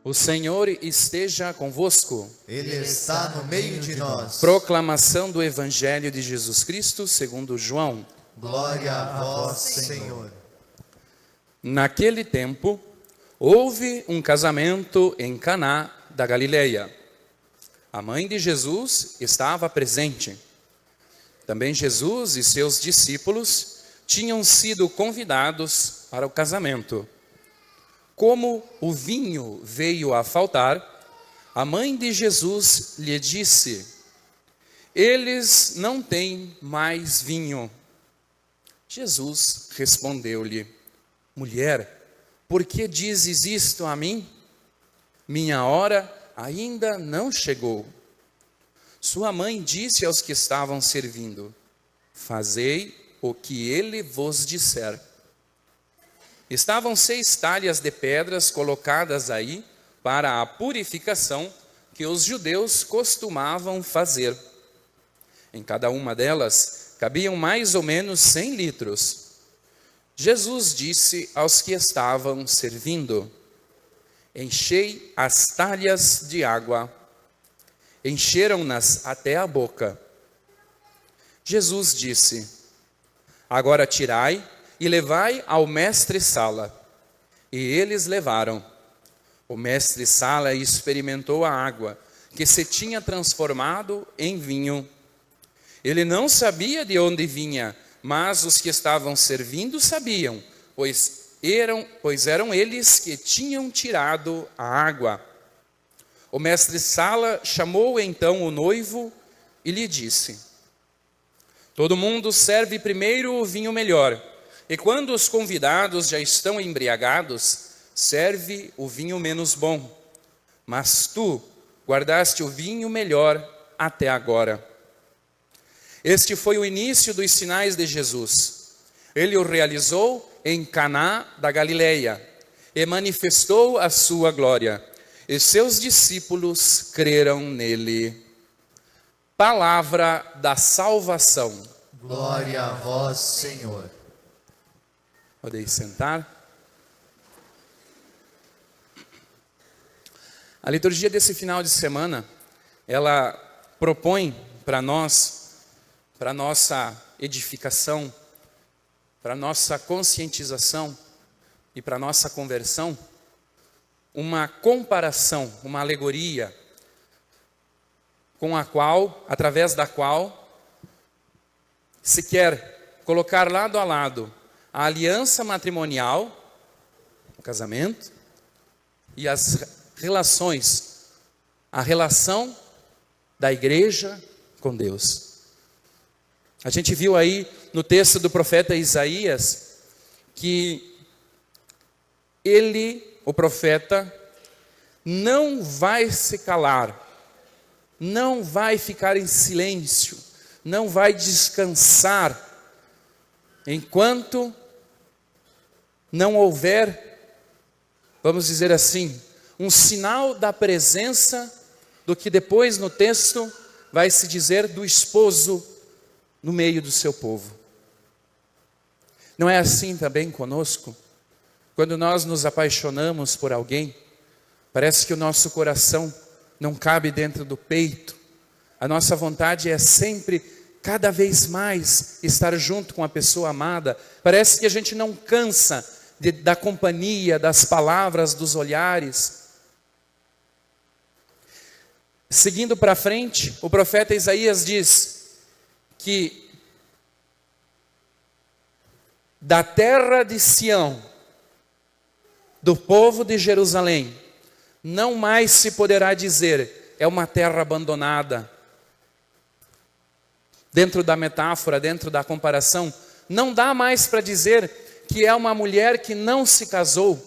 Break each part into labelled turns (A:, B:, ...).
A: O Senhor esteja convosco.
B: Ele está no meio de nós.
A: Proclamação do Evangelho de Jesus Cristo segundo João.
B: Glória a vós, Senhor.
A: Naquele tempo, houve um casamento em Caná da Galileia. A mãe de Jesus estava presente. Também Jesus e seus discípulos tinham sido convidados para o casamento. Como o vinho veio a faltar, a mãe de Jesus lhe disse: eles não têm mais vinho. Jesus respondeu-lhe: mulher, por que dizes isto a mim? Minha hora ainda não chegou. Sua mãe disse aos que estavam servindo: fazei o que ele vos disser. Estavam 6 talhas de pedras colocadas aí para a purificação que os judeus costumavam fazer. Em cada uma delas cabiam mais ou menos 100 litros. Jesus disse aos que estavam servindo: enchei as talhas de água. Encheram-nas até a boca. Jesus disse: agora tirai e levai ao mestre-sala. E eles levaram. O mestre-sala experimentou a água, que se tinha transformado em vinho. Ele não sabia de onde vinha, mas os que estavam servindo sabiam, pois eram eles que tinham tirado a água. O mestre-sala chamou então o noivo e lhe disse: todo mundo serve primeiro o vinho melhor, e quando os convidados já estão embriagados, serve o vinho menos bom. Mas tu guardaste o vinho melhor até agora. Este foi o início dos sinais de Jesus. Ele o realizou em Caná da Galileia e manifestou a sua glória. E seus discípulos creram nele. Palavra da salvação.
B: Glória a vós, Senhor.
A: Podeis sentar. A liturgia desse final de semana, ela propõe para nós, para nossa edificação, para nossa conscientização e para nossa conversão, uma comparação, uma alegoria, com a qual, através da qual, se quer colocar lado a lado a aliança matrimonial, o casamento, e as relações, a relação da igreja com Deus. A gente viu aí no texto do profeta Isaías, que ele, o profeta, não vai se calar, não vai ficar em silêncio, não vai descansar, enquanto não houver, vamos dizer assim, um sinal da presença do que depois no texto vai se dizer do esposo no meio do seu povo. Não é assim também conosco? Quando nós nos apaixonamos por alguém, parece que o nosso coração não cabe dentro do peito. A nossa vontade é sempre, cada vez mais, estar junto com a pessoa amada. Parece que a gente não cansa da companhia, das palavras, dos olhares. Seguindo para frente, o profeta Isaías diz que da terra de Sião, do povo de Jerusalém, não mais se poderá dizer, é uma terra abandonada. Dentro da metáfora, dentro da comparação, não dá mais para dizer que é uma mulher que não se casou,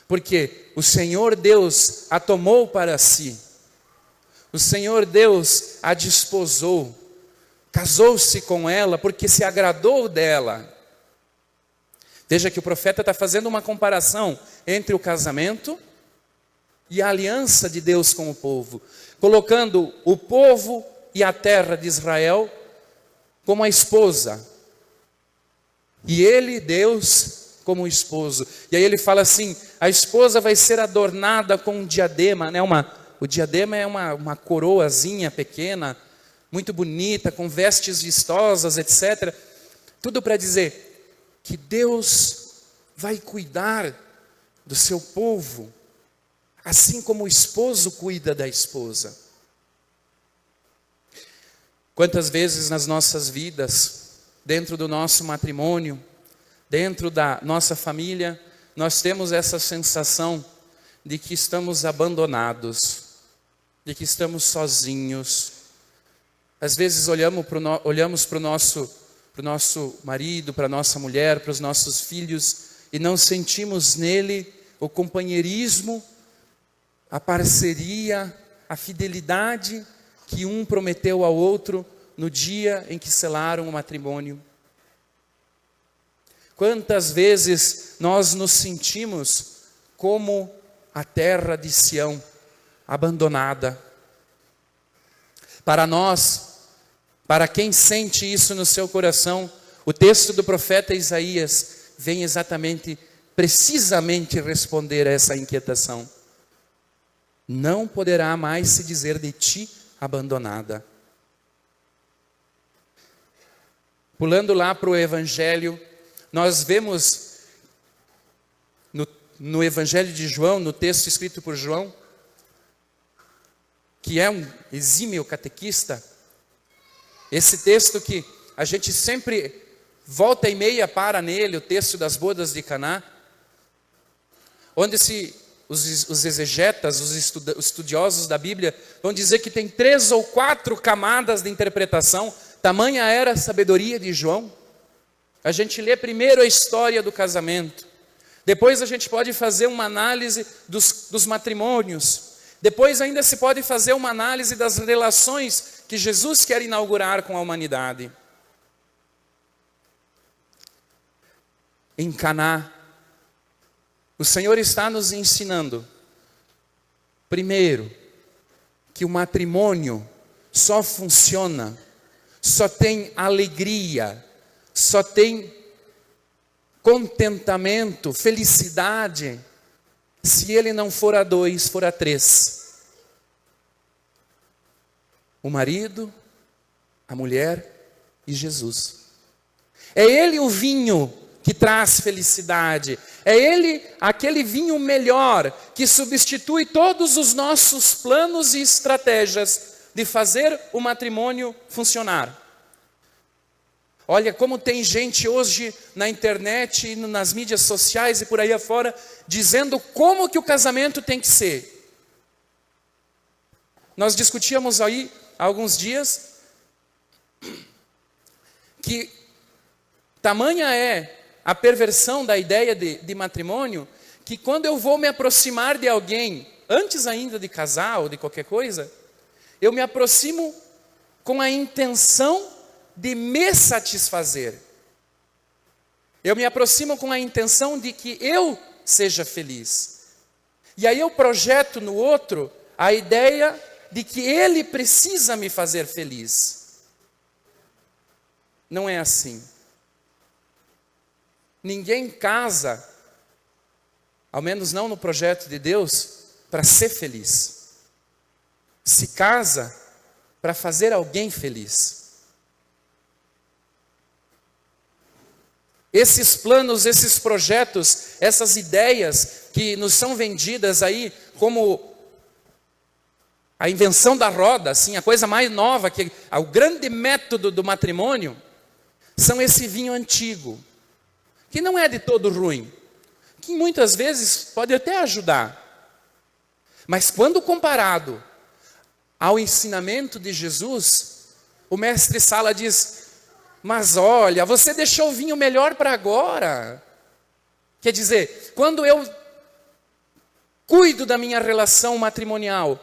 A: porque o Senhor Deus a tomou para si, o Senhor Deus a desposou, casou-se com ela porque se agradou dela. Veja que o profeta está fazendo uma comparação entre o casamento e a aliança de Deus com o povo, colocando o povo e a terra de Israel como a esposa, e ele, Deus, como o esposo. E aí ele fala assim, a esposa vai ser adornada com um diadema, né? O diadema é uma coroazinha pequena, muito bonita, com vestes vistosas, etc. Tudo para dizer que Deus vai cuidar do seu povo, assim como o esposo cuida da esposa. Quantas vezes nas nossas vidas, dentro do nosso matrimônio, dentro da nossa família, nós temos essa sensação de que estamos abandonados, de que estamos sozinhos. Às vezes olhamos para o nosso marido, para a nossa mulher, para os nossos filhos, e não sentimos nele o companheirismo, a parceria, a fidelidade que um prometeu ao outro no dia em que selaram o matrimônio. Quantas vezes nós nos sentimos como a terra de Sião, abandonada. Para nós, para quem sente isso no seu coração, o texto do profeta Isaías vem exatamente, precisamente responder a essa inquietação. Não poderá mais se dizer de ti abandonada. Pulando lá para o Evangelho, nós vemos no Evangelho de João, no texto escrito por João, que é um exímio catequista, esse texto que a gente sempre volta e meia para nele, o texto das bodas de Caná, onde os exegetas, os estudiosos da Bíblia, vão dizer que tem 3 ou 4 camadas de interpretação, tamanha era a sabedoria de João. A gente lê primeiro a história do casamento, depois a gente pode fazer uma análise dos matrimônios, depois ainda se pode fazer uma análise das relações que Jesus quer inaugurar com a humanidade. Em Caná, o Senhor está nos ensinando, primeiro, que o matrimônio só funciona, só tem alegria, só tem contentamento, felicidade, se ele não for a 2, for a 3. O marido, a mulher e Jesus. É ele o vinho que traz felicidade. É ele aquele vinho melhor que substitui todos os nossos planos e estratégias de fazer o matrimônio funcionar. Olha como tem gente hoje na internet e nas mídias sociais e por aí afora dizendo como que o casamento tem que ser. Nós discutíamos aí há alguns dias que tamanha é a perversão da ideia de matrimônio, que quando eu vou me aproximar de alguém, antes ainda de casar ou de qualquer coisa, eu me aproximo com a intenção de me satisfazer. Eu me aproximo com a intenção de que eu seja feliz. E aí eu projeto no outro a ideia de que ele precisa me fazer feliz. Não é assim. Ninguém casa, ao menos não no projeto de Deus, para ser feliz. Se casa para fazer alguém feliz. Esses planos, esses projetos, essas ideias que nos são vendidas aí como a invenção da roda, assim, a coisa mais nova, que é o grande método do matrimônio, são esse vinho antigo, que não é de todo ruim, que muitas vezes pode até ajudar. Mas quando comparado ao ensinamento de Jesus, o mestre Sala diz: mas olha, você deixou o vinho melhor para agora. Quer dizer, quando eu cuido da minha relação matrimonial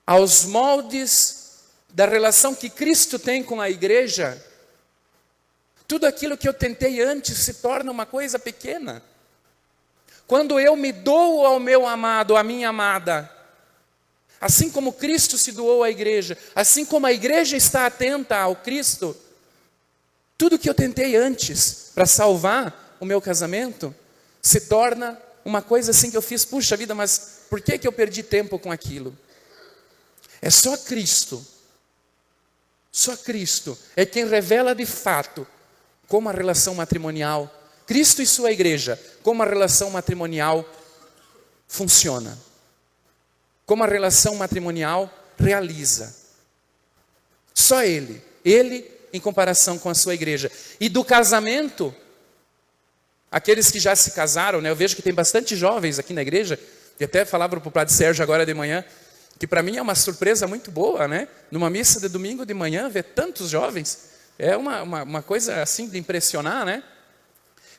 A: aos moldes da relação que Cristo tem com a igreja, tudo aquilo que eu tentei antes se torna uma coisa pequena. Quando eu me dou ao meu amado, à minha amada, assim como Cristo se doou à igreja, assim como a igreja está atenta ao Cristo, tudo que eu tentei antes para salvar o meu casamento se torna uma coisa assim que eu fiz, puxa vida, mas por que eu perdi tempo com aquilo? É só Cristo é quem revela de fato como a relação matrimonial, Cristo e sua igreja, como a relação matrimonial funciona, como a relação matrimonial realiza. Só Ele em comparação com a sua igreja. E do casamento, aqueles que já se casaram, né? Eu vejo que tem bastante jovens aqui na igreja, e até falava para o Padre Sérgio agora de manhã, que para mim é uma surpresa muito boa, né? Numa missa de domingo de manhã, ver tantos jovens, é uma coisa assim de impressionar, né?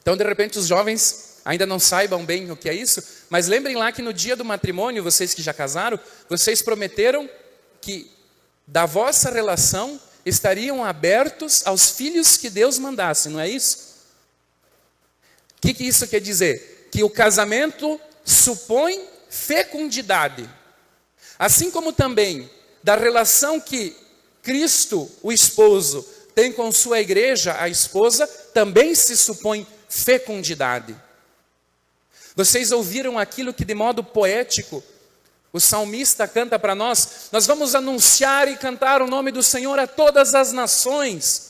A: Então, de repente, os jovens ainda não saibam bem o que é isso, mas lembrem lá que no dia do matrimônio, vocês que já casaram, vocês prometeram que da vossa relação estariam abertos aos filhos que Deus mandasse, não é isso? O que isso quer dizer? Que o casamento supõe fecundidade. Assim como também da relação que Cristo, o esposo, tem com sua igreja, a esposa, também se supõe fecundidade. Vocês ouviram aquilo que de modo poético o salmista canta para nós? Nós vamos anunciar e cantar o nome do Senhor a todas as nações.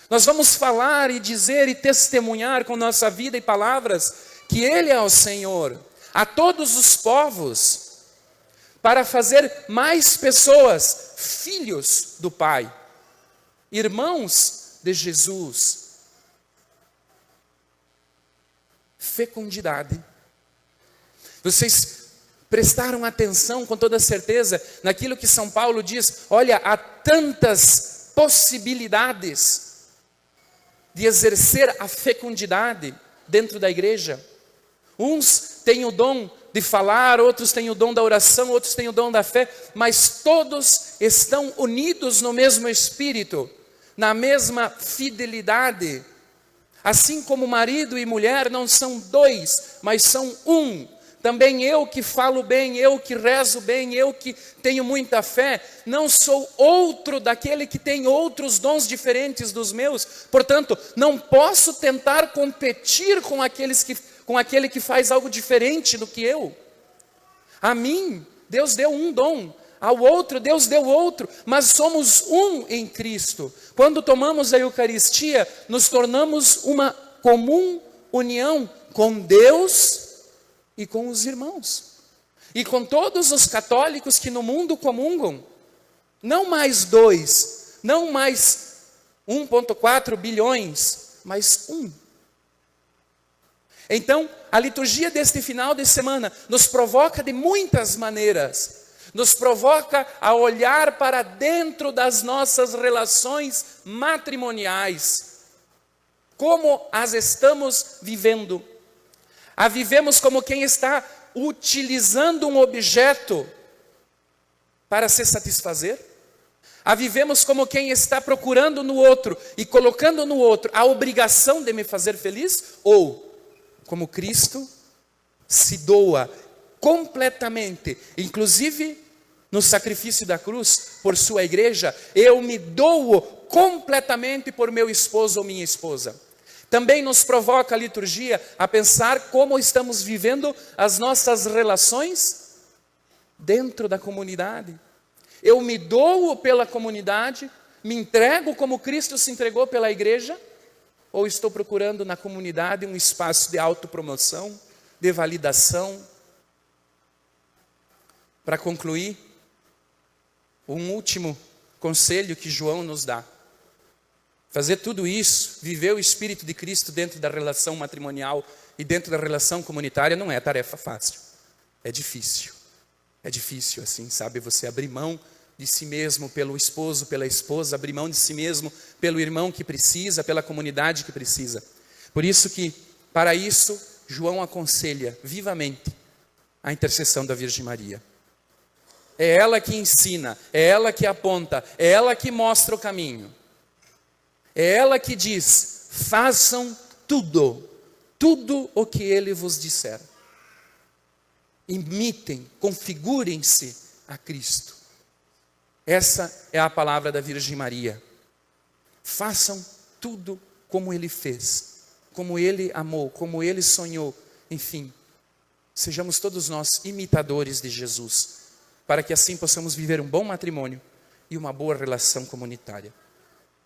A: Nós vamos falar e dizer e testemunhar com nossa vida e palavras que Ele é o Senhor a todos os povos, para fazer mais pessoas filhos do Pai, irmãos de Jesus. Fecundidade. Vocês prestaram atenção com toda certeza naquilo que São Paulo diz? Olha, há tantas possibilidades de exercer a fecundidade dentro da igreja. Uns têm o dom de falar, outros têm o dom da oração, outros têm o dom da fé, mas todos estão unidos no mesmo Espírito, na mesma fidelidade. Assim como marido e mulher não são dois, mas são um. Também eu que falo bem, eu que rezo bem, eu que tenho muita fé, não sou outro daquele que tem outros dons diferentes dos meus. Portanto, não posso tentar competir com aquele que faz algo diferente do que eu. A mim, Deus deu um dom. Ao outro, Deus deu outro. Mas somos um em Cristo. Quando tomamos a Eucaristia, nos tornamos uma comum união com Deus e com os irmãos. E com todos os católicos que no mundo comungam. Não mais 2, não mais 1,4 bilhões, mas um. Então, a liturgia deste final de semana nos provoca de muitas maneiras. Nos provoca a olhar para dentro das nossas relações matrimoniais. Como as estamos vivendo? A vivemos como quem está utilizando um objeto para se satisfazer? A vivemos como quem está procurando no outro e colocando no outro a obrigação de me fazer feliz? Ou como Cristo se doa completamente, inclusive no sacrifício da cruz por sua igreja, eu me dou completamente por meu esposo ou minha esposa. Também nos provoca a liturgia a pensar como estamos vivendo as nossas relações dentro da comunidade. Eu me dou pela comunidade, me entrego como Cristo se entregou pela igreja, ou estou procurando na comunidade um espaço de autopromoção, de validação? Para concluir, um último conselho que João nos dá. Fazer tudo isso, viver o Espírito de Cristo dentro da relação matrimonial e dentro da relação comunitária não é tarefa fácil. É difícil. É difícil assim, sabe? Você abrir mão de si mesmo pelo esposo, pela esposa, abrir mão de si mesmo pelo irmão que precisa, pela comunidade que precisa. Por isso que, para isso, João aconselha vivamente a intercessão da Virgem Maria. É ela que ensina, é ela que aponta, é ela que mostra o caminho. É ela que diz, façam tudo o que Ele vos disser. Imitem, configurem-se a Cristo. Essa é a palavra da Virgem Maria. Façam tudo como Ele fez, como Ele amou, como Ele sonhou Enfim, sejamos todos nós imitadores de Jesus, para que assim possamos viver um bom matrimônio e uma boa relação comunitária.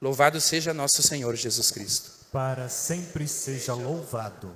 A: Louvado seja nosso Senhor Jesus Cristo.
C: Para sempre seja louvado.